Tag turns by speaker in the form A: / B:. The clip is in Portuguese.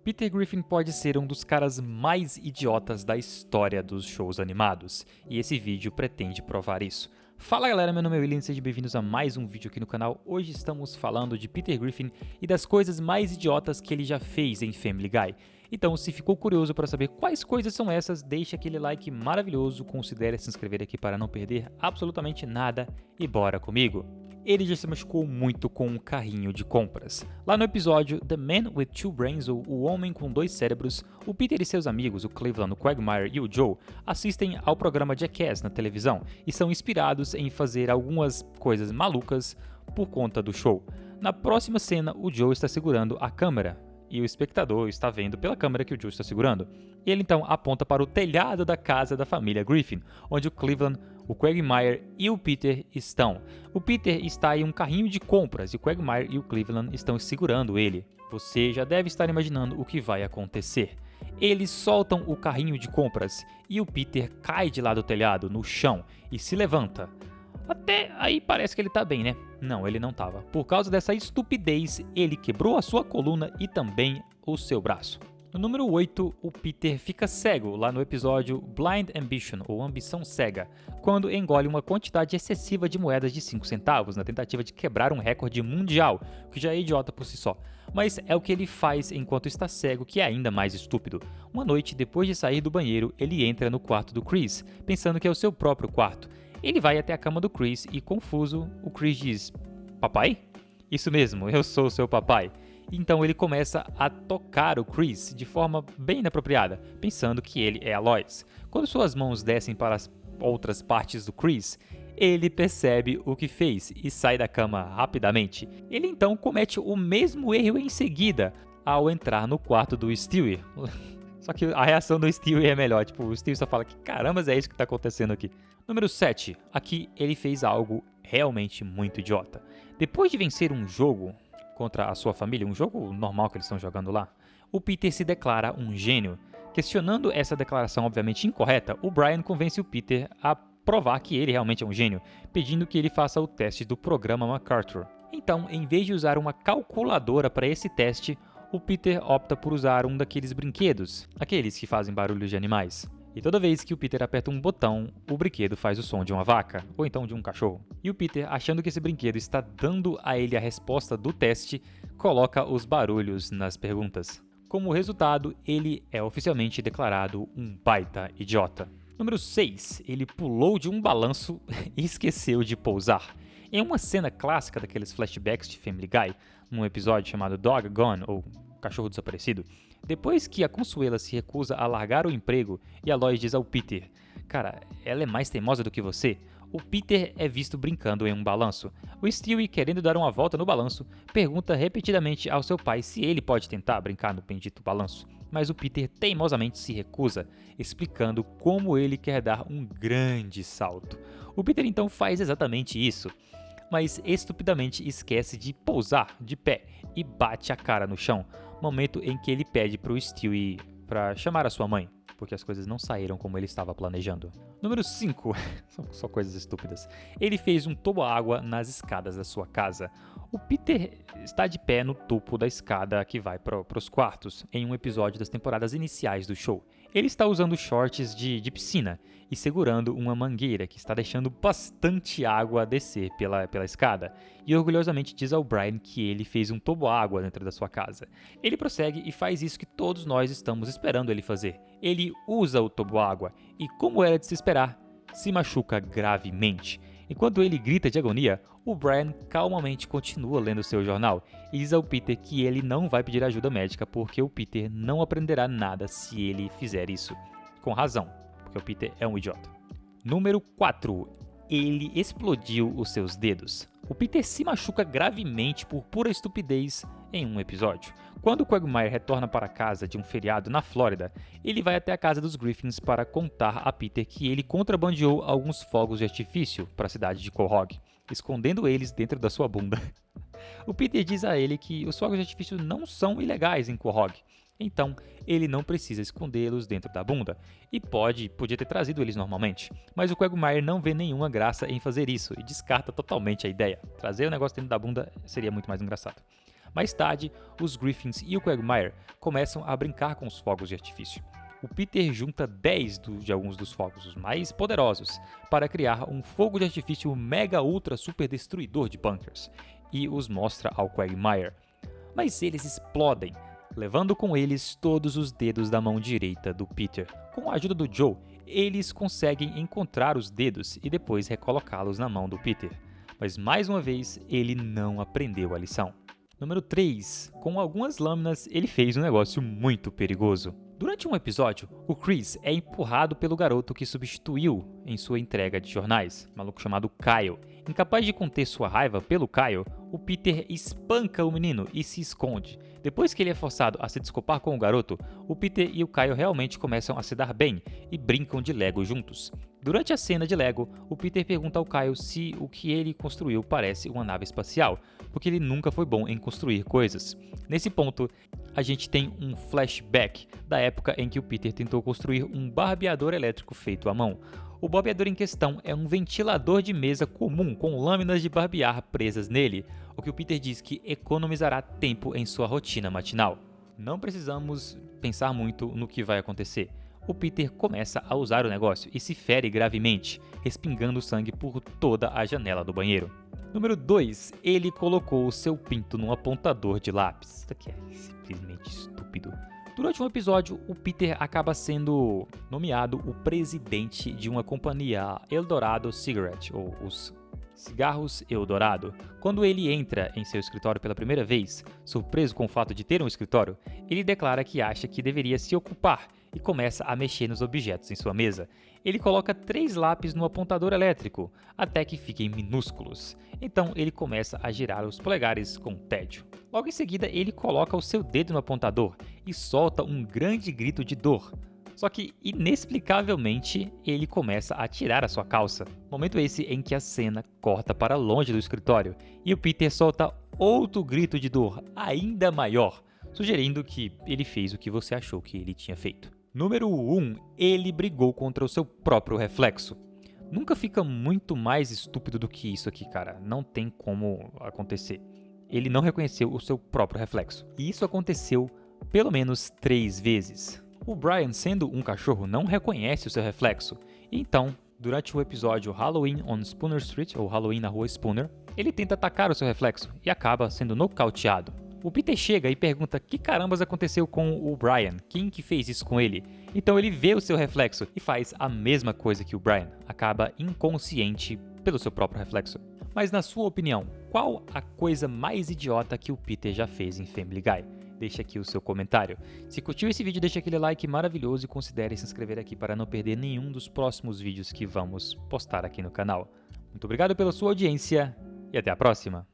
A: Peter Griffin pode ser um dos caras mais idiotas da história dos shows animados, e esse vídeo pretende provar isso. Fala galera, meu nome é William e sejam bem-vindos a mais um vídeo aqui no canal. Hoje estamos falando de Peter Griffin e das coisas mais idiotas que ele já fez em Family Guy. Então, se ficou curioso para saber quais coisas são essas, deixa aquele like maravilhoso, considere se inscrever aqui para não perder absolutamente nada e bora comigo! Ele já se machucou muito com um carrinho de compras. Lá no episódio The Man with Two Brains, ou O Homem com Dois Cérebros, o Peter e seus amigos, o Cleveland, o Quagmire e o Joe, assistem ao programa Jackass na televisão e são inspirados em fazer algumas coisas malucas por conta do show. Na próxima cena, o Joe está segurando a câmera e o espectador está vendo pela câmera que o Joe está segurando. Ele então aponta para o telhado da casa da família Griffin, onde o Cleveland, o Quagmire e o Peter estão. O Peter está em um carrinho de compras e o Quagmire e o Cleveland estão segurando ele. Você já deve estar imaginando o que vai acontecer. Eles soltam o carrinho de compras e o Peter cai de lá do telhado, no chão, e se levanta. Até aí parece que ele tá bem, né? Não, ele não tava. Por causa dessa estupidez, ele quebrou a sua coluna e também o seu braço. No número 8, o Peter fica cego lá no episódio Blind Ambition, ou Ambição Cega, quando engole uma quantidade excessiva de moedas de 5 centavos na tentativa de quebrar um recorde mundial, que já é idiota por si só. Mas é o que ele faz enquanto está cego que é ainda mais estúpido. Uma noite, depois de sair do banheiro, ele entra no quarto do Chris, pensando que é o seu próprio quarto. Ele vai até a cama do Chris e, confuso, o Chris diz: "Papai?" "Isso mesmo, eu sou seu papai." Então ele começa a tocar o Chris de forma bem inapropriada, pensando que ele é a Lois. Quando suas mãos descem para as outras partes do Chris, ele percebe o que fez e sai da cama rapidamente. Ele então comete o mesmo erro em seguida, ao entrar no quarto do Stewie. Só que a reação do Stewie é melhor, tipo, o Stewie só fala que caramba é isso que tá acontecendo aqui. Número 7. Aqui ele fez algo realmente muito idiota. Depois de vencer um jogo contra a sua família, um jogo normal que eles estão jogando lá, o Peter se declara um gênio. Questionando essa declaração obviamente incorreta, o Brian convence o Peter a provar que ele realmente é um gênio, pedindo que ele faça o teste do programa MacArthur. Então, em vez de usar uma calculadora para esse teste, o Peter opta por usar um daqueles brinquedos, aqueles que fazem barulhos de animais. E toda vez que o Peter aperta um botão, o brinquedo faz o som de uma vaca, ou então de um cachorro. E o Peter, achando que esse brinquedo está dando a ele a resposta do teste, coloca os barulhos nas perguntas. Como resultado, ele é oficialmente declarado um baita idiota. Número 6. Ele pulou de um balanço e esqueceu de pousar. Em uma cena clássica daqueles flashbacks de Family Guy, num episódio chamado Dog Gone, ou Cachorro Desaparecido, depois que a Consuela se recusa a largar o emprego e a Lois diz ao Peter: "Cara, ela é mais teimosa do que você", o Peter é visto brincando em um balanço. O Stewie, querendo dar uma volta no balanço, pergunta repetidamente ao seu pai se ele pode tentar brincar no bendito balanço, mas o Peter teimosamente se recusa, explicando como ele quer dar um grande salto. O Peter então faz exatamente isso, mas estupidamente esquece de pousar de pé e bate a cara no chão, momento em que ele pede para o Stewie para chamar a sua mãe, porque as coisas não saíram como ele estava planejando. Número 5. São só coisas estúpidas. Ele fez um toboágua nas escadas da sua casa. O Peter está de pé no topo da escada que vai para os quartos, em um episódio das temporadas iniciais do show. Ele está usando shorts de piscina e segurando uma mangueira que está deixando bastante água descer pela escada, e orgulhosamente diz ao Brian que ele fez um toboágua dentro da sua casa. Ele prossegue e faz isso que todos nós estamos esperando ele fazer. Ele usa o toboágua e, como era de se esperar, se machuca gravemente. Enquanto ele grita de agonia, o Brian calmamente continua lendo seu jornal e diz ao Peter que ele não vai pedir ajuda médica porque o Peter não aprenderá nada se ele fizer isso. Com razão, porque o Peter é um idiota. Número 4. Ele explodiu os seus dedos. O Peter se machuca gravemente por pura estupidez em um episódio. Quando o Quagmire retorna para casa de um feriado na Flórida, ele vai até a casa dos Griffins para contar a Peter que ele contrabandeou alguns fogos de artifício para a cidade de Quahog, escondendo eles dentro da sua bunda. O Peter diz a ele que os fogos de artifício não são ilegais em Quahog, então ele não precisa escondê-los dentro da bunda, e podia ter trazido eles normalmente, mas o Quagmire não vê nenhuma graça em fazer isso e descarta totalmente a ideia. Trazer o negócio dentro da bunda seria muito mais engraçado. Mais tarde, os Griffins e o Quagmire começam a brincar com os fogos de artifício. O Peter junta 10 de alguns dos fogos, os mais poderosos, para criar um fogo de artifício mega ultra super destruidor de bunkers, e os mostra ao Quagmire. Mas eles explodem, levando com eles todos os dedos da mão direita do Peter. Com a ajuda do Joe, eles conseguem encontrar os dedos e depois recolocá-los na mão do Peter. Mas mais uma vez, ele não aprendeu a lição. Número 3. Com algumas lâminas, ele fez um negócio muito perigoso. Durante um episódio, o Chris é empurrado pelo garoto que substituiu em sua entrega de jornais, um maluco chamado Kyle. Incapaz de conter sua raiva pelo Kyle, o Peter espanca o menino e se esconde. Depois que ele é forçado a se desculpar com o garoto, o Peter e o Kyle realmente começam a se dar bem e brincam de Lego juntos. Durante a cena de Lego, o Peter pergunta ao Kyle se o que ele construiu parece uma nave espacial, porque ele nunca foi bom em construir coisas. Nesse ponto, a gente tem um flashback da época em que o Peter tentou construir um barbeador elétrico feito à mão. O barbeador em questão é um ventilador de mesa comum com lâminas de barbear presas nele, o que o Peter diz que economizará tempo em sua rotina matinal. Não precisamos pensar muito no que vai acontecer. O Peter começa a usar o negócio e se fere gravemente, respingando sangue por toda a janela do banheiro. Número 2. Ele colocou o seu pinto num apontador de lápis. Isso aqui é simplesmente estúpido. Durante um episódio, o Peter acaba sendo nomeado o presidente de uma companhia Eldorado Cigarette, ou os Cigarros Eldorado. Quando ele entra em seu escritório pela primeira vez, surpreso com o fato de ter um escritório, ele declara que acha que deveria se ocupar e começa a mexer nos objetos em sua mesa. Ele coloca 3 lápis no apontador elétrico, até que fiquem minúsculos. Então ele começa a girar os polegares com tédio. Logo em seguida, ele coloca o seu dedo no apontador e solta um grande grito de dor. Só que, inexplicavelmente, ele começa a tirar a sua calça. Momento esse em que a cena corta para longe do escritório e o Peter solta outro grito de dor ainda maior, sugerindo que ele fez o que você achou que ele tinha feito. Número 1. Ele brigou contra o seu próprio reflexo. Nunca fica muito mais estúpido do que isso aqui, cara. Não tem como acontecer. Ele não reconheceu o seu próprio reflexo. E isso aconteceu pelo menos 3 vezes. O Brian, sendo um cachorro, não reconhece o seu reflexo. Então, durante o episódio Halloween on Spooner Street, ou Halloween na rua Spooner, ele tenta atacar o seu reflexo e acaba sendo nocauteado. O Peter chega e pergunta que carambas aconteceu com o Brian, quem que fez isso com ele? Então ele vê o seu reflexo e faz a mesma coisa que o Brian, acaba inconsciente pelo seu próprio reflexo. Mas na sua opinião, qual a coisa mais idiota que o Peter já fez em Family Guy? Deixa aqui o seu comentário. Se curtiu esse vídeo, deixa aquele like maravilhoso e considere se inscrever aqui para não perder nenhum dos próximos vídeos que vamos postar aqui no canal. Muito obrigado pela sua audiência e até a próxima!